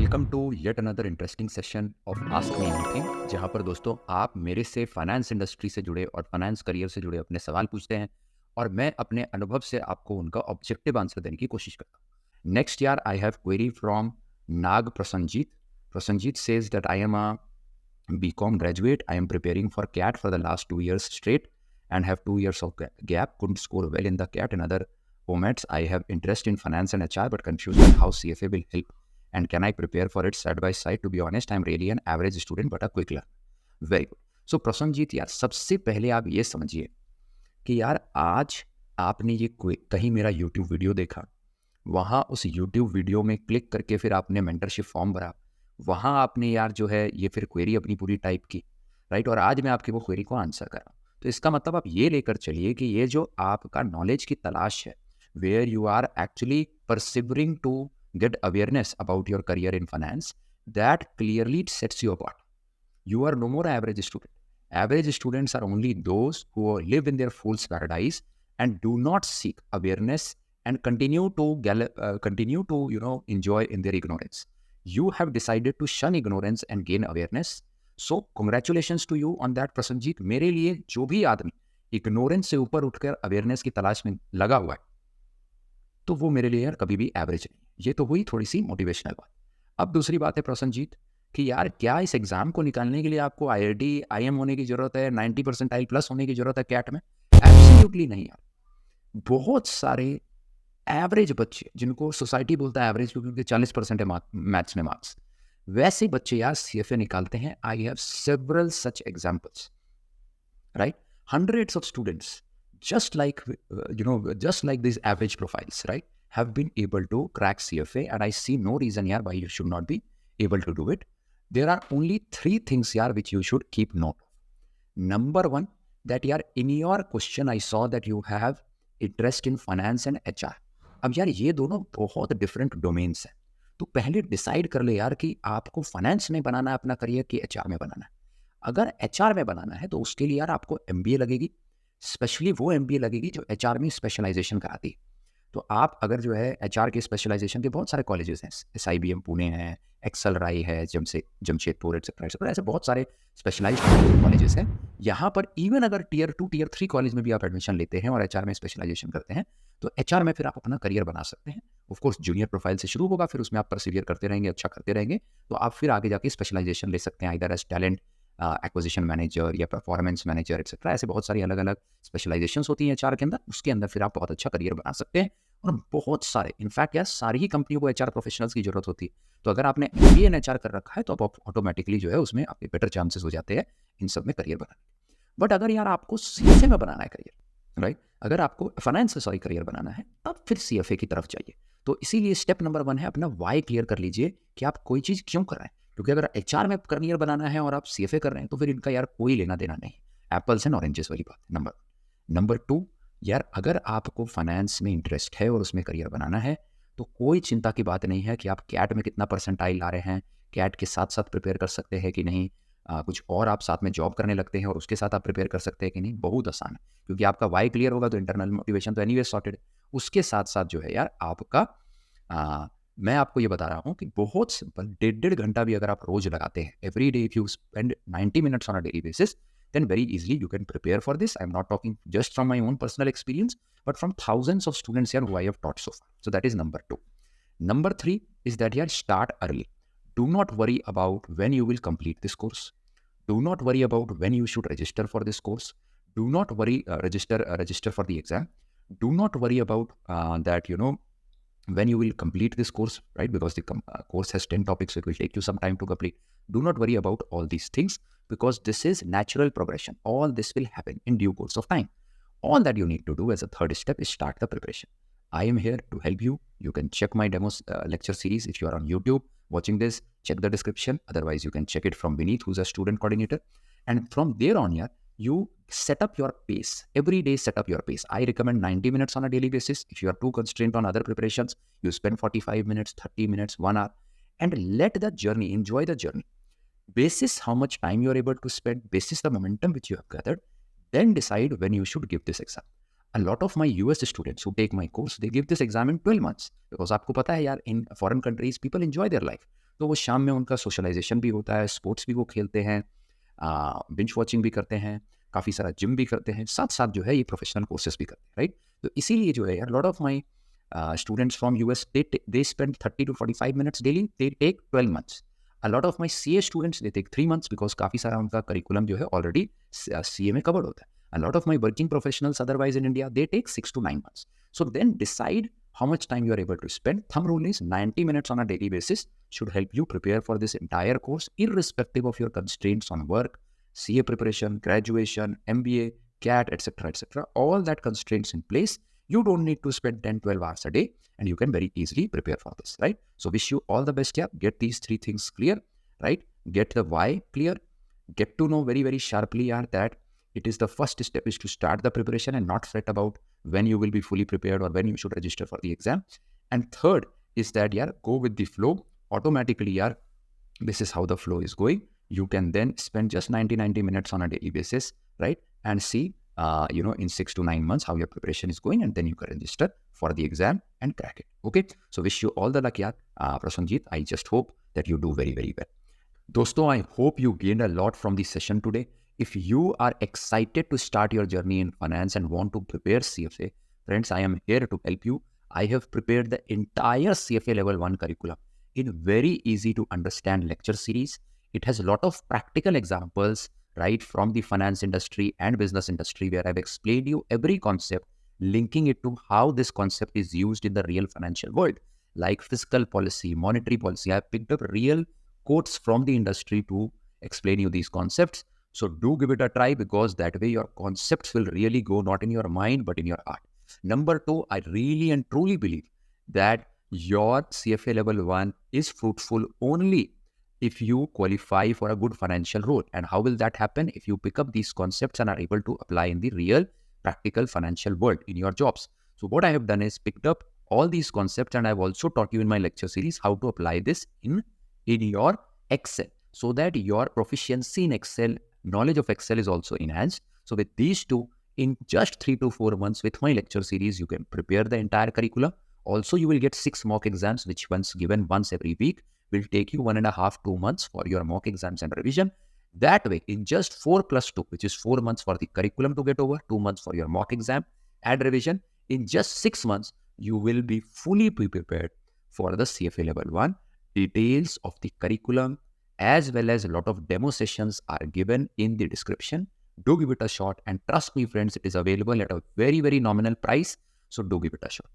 Welcome to yet another interesting session of ask me anything, जहां पर दोस्तों आप मेरे से फाइनेंस इंडस्ट्री से जुड़े और फाइनेंस करियर से जुड़े अपने सवाल पूछते हैं और मैं अपने अनुभव से आपको उनका ऑब्जेक्टिव आंसर देने की कोशिश करता हूँ। Next year I have query from Nag Prasannajit. Prasannajit says that I am a BCom graduate. I am preparing for CAT for the last 2 years straight and have 2 years of gap. Couldn't score well in the CAT and other formats. I have interest in finance and HR but confused on how CFA will help and can I prepare for it side by side. To be honest, I'm really an average student but a quick learner. Very good. So Prasannajit यार, सबसे पहले आप ये समझिए कि यार आज आपने ये कहीं मेरा YouTube वीडियो देखा, वहाँ उस YouTube वीडियो में क्लिक करके फिर आपने मेंटरशिप फॉर्म भरा, वहाँ आपने यार जो है ये फिर क्वेरी अपनी पूरी टाइप की, राइट, और आज मैं आपकी वो क्वेरी को आंसर कर रहा हूँ. तो इसका मतलब आप ये लेकर चलिए कि ये जो आपका नॉलेज की तलाश है, where you are actually persevering to get awareness about your career in finance, that clearly sets you apart. You are no more an average student. Average students are only those who live in their fool's paradise and do not seek awareness and continue to enjoy in their ignorance. You have decided to shun ignorance and gain awareness. So congratulations to you on that, Prasanjit. मेरे लिए जो भी आदमी ignorance से ऊपर उठकर awareness की तलाश में लगा हुआ है, तो वो मेरे लिए यार कभी भी एवरेज नहीं. ये तो हुई थोड़ी सी मोटिवेशनल बात. अब दूसरी बात है प्रसन्नजीत कि यार क्या इस एग्जाम को निकालने के लिए आपको IIT IM होने की जरूरत है, 90 परसेंटाइल प्लस होने की जरूरत है कैट में? एब्सोल्युटली नहीं यार. बहुत सारे एवरेज बच्चे जिनको सोसाइटी बोलता है एवरेज क्योंकि उनके 40% है मैथ्स में मार्क्स, वैसे बच्चे यार CFA निकालते हैं. I have several such examples, right? Hundreds of students, just like just like these average profiles, right, have been able to crack CFA, and I see no reason here why you should not be able to do it. There are only three things here which you should keep note of. Number one, that यार in your question I saw that you have interest in finance and HR. अब यार ये दोनों बहुत different domains हैं, तो पहले decide कर ले यार कि आपको फाइनेंस में बनाना है अपना करियर कि HR में बनाना है. अगर HR में बनाना है तो उसके लिए यार आपको MBA लगेगी, स्पेशली वो MBA लगेगी जो HR में स्पेशलाइजेशन कराती है. तो आप अगर जो है HR के स्पेशलाइजेशन के बहुत सारे कॉलेजेस हैं, SIBM पुणे है, एक्सेल राई है, जमशेदपुर एक्सेट्रा, ऐसे बहुत सारे स्पेशलाइज्ड कॉलेजेस हैं. यहाँ पर इवन अगर टियर 2 टियर 3 कॉलेज में भी आप एडमिशन लेते हैं और HR में स्पेशलाइजेशन करते हैं तो HR में फिर आप अपना करियर बना सकते हैं. ऑफकोर्स जूनियर प्रोफाइल से शुरू होगा, फिर उसमें आप परसिवियर करते रहेंगे, अच्छा करते रहेंगे, तो आप फिर आगे जाके स्पेशलाइजेशन ले सकते हैं, either as talent acquisition manager या परफॉर्मेंस मैनेजर एक्सेट्रा. ऐसे बहुत सारी अलग अलग स्पेशलाइजेशंस होती हैं HR के अंदर, उसके अंदर फिर आप बहुत अच्छा करियर बना सकते हैं. और बहुत सारे, इनफैक्ट यार सारी ही कंपनियों को HR प्रोफेशनल्स की जरूरत होती है. तो अगर आपने MBA in HR कर रखा है तो आप ऑटोमेटिकली जो है उसमें आपके बेटर चांसेस हो जाते हैं इन सब में करियर बनाने. बट अगर यार आपको CFA में बनाना है करियर, राइट, अगर आपको फाइनेंस से करियर बनाना है तब फिर CFA की तरफ जाइए. तो इसीलिए स्टेप नंबर 1 है अपना वाई क्लियर कर लीजिए कि आप कोई चीज़ क्यों कर रहे हैं. क्योंकि अगर HR में करियर बनाना है और आप CFA कर रहे हैं तो फिर इनका यार कोई लेना देना नहीं. एप्पल्स एंड ऑरेंजेस वाली बात. नंबर 2, यार अगर आपको फाइनेंस में इंटरेस्ट है और उसमें करियर बनाना है तो कोई चिंता की बात नहीं है कि आप कैट में कितना परसेंटाइल ला रहे हैं. कैट के साथ साथ प्रिपेयर कर सकते हैं कि नहीं, कुछ और आप साथ में जॉब करने लगते हैं और उसके साथ आप प्रिपेयर कर सकते हैं कि नहीं. बहुत आसान है, क्योंकि आपका वाई क्लियर होगा तो इंटरनल मोटिवेशन तो एनीवे सॉर्टेड. उसके साथ साथ जो है यार आपका मैं आपको ये बता रहा हूँ कि बहुत सिंपल, 1.5 घंटा भी अगर आप रोज लगाते हैं, every day if you spend 90 minutes on a daily basis, then very easily you can prepare for this. I'm not talking just from my own personal experience, but from thousands of students here who I have taught so far. So that is number 2. Number 3 is that here start early. Do not worry about when you will complete this course. Do not worry about when you should register for this course. Do not worry, register for the exam. Do not worry about that, when you will complete this course, right? Because the course has 10 topics, so it will take you some time to complete. Do not worry about all these things because this is natural progression. All this will happen in due course of time. All that you need to do as a third step is start the preparation. I am here to help you. You can check my demos lecture series if you are on YouTube watching this. Check the description. Otherwise, you can check it from Vineet, who's a student coordinator. And from there on, yeah, you set up your pace. Every day, set up your pace. I recommend 90 minutes on a daily basis. If you are too constrained on other preparations, you spend 45 minutes, 30 minutes, 1 hour, and let the journey, enjoy the journey. Basis how much time you are able to spend, basis the momentum which you have gathered, then decide when you should give this exam. A lot of my US students who take my course, they give this exam in 12 months because आपको पता है यार, in foreign countries, people enjoy their life. तो वो शाम में उनका socialisation भी होता है, स्पोर्ट्स भी वो खेलते हैं, बिंज वॉचिंग भी करते हैं, काफ़ी सारा जिम भी करते हैं, साथ-साथ जो है ये प्रोफेशनल कोर्सेज़ भी करते हैं, राइट? तो इसीलिए जो है यार lot of my students from US, they spend 30 to 45 minutes daily, they take 12 months. A lot of my CA students, they take 3 months because काफ़ी सारा उनका करिकुलम जो है ऑलरेडी CA में कवर्ड होता है. A lot of my working professionals otherwise in India, they take 6 to 9 months. So then decide how much time you are able to spend. Thumb rule is 90 minutes on a daily basis should help you prepare for this entire course, irrespective of your constraints on work, CA preparation, graduation, MBA, CAT, etc., etc. All that constraints in place, you don't need to spend 10, 12 hours a day, and you can very easily prepare for this, right? So wish you all the best. Yeah, get these three things clear, right? Get the why clear. Get to know very, very sharply, yeah, that it is the first step is to start the preparation and not fret about when you will be fully prepared or when you should register for the exam. And third is that, yeah, go with the flow. Automatically, yeah, this is how the flow is going. You can then spend just 90 minutes on a daily basis, right? And see, in 6 to 9 months how your preparation is going, and then you can register for the exam and crack it. Okay. So wish you all the luck, yeah, Prasanjit. I just hope that you do very, very well. Dosto, I hope you gained a lot from this session today. If you are excited to start your journey in finance and want to prepare CFA, friends, I am here to help you. I have prepared the entire CFA Level 1 curriculum in very easy to understand lecture series. It has a lot of practical examples, right, from the finance industry and business industry, where I've explained you every concept, linking it to how this concept is used in the real financial world, like fiscal policy, monetary policy. I've picked up real quotes from the industry to explain you these concepts. So do give it a try, because that way your concepts will really go not in your mind but in your heart. Number two, I really and truly believe that your CFA level 1 is fruitful only if you qualify for a good financial role. And how will that happen? If you pick up these concepts and are able to apply in the real practical financial world in your jobs. So what I have done is picked up all these concepts, and I've also taught you in my lecture series how to apply this in your Excel, so that your proficiency in Excel, knowledge of Excel is also enhanced. So with these two, in just 3 to 4 months with my lecture series, you can prepare the entire curriculum. Also, you will get 6 mock exams, which once given once every week will take you 1.5 to 2 months for your mock exams and revision. That way, in just 4 plus 2, which is 4 months for the curriculum to get over, 2 months for your mock exam and revision, in just 6 months, you will be fully prepared for the CFA level 1. Details of the curriculum as well as a lot of demo sessions are given in the description. Do give it a shot, and trust me, friends, it is available at a very, very nominal price. So do give it a shot.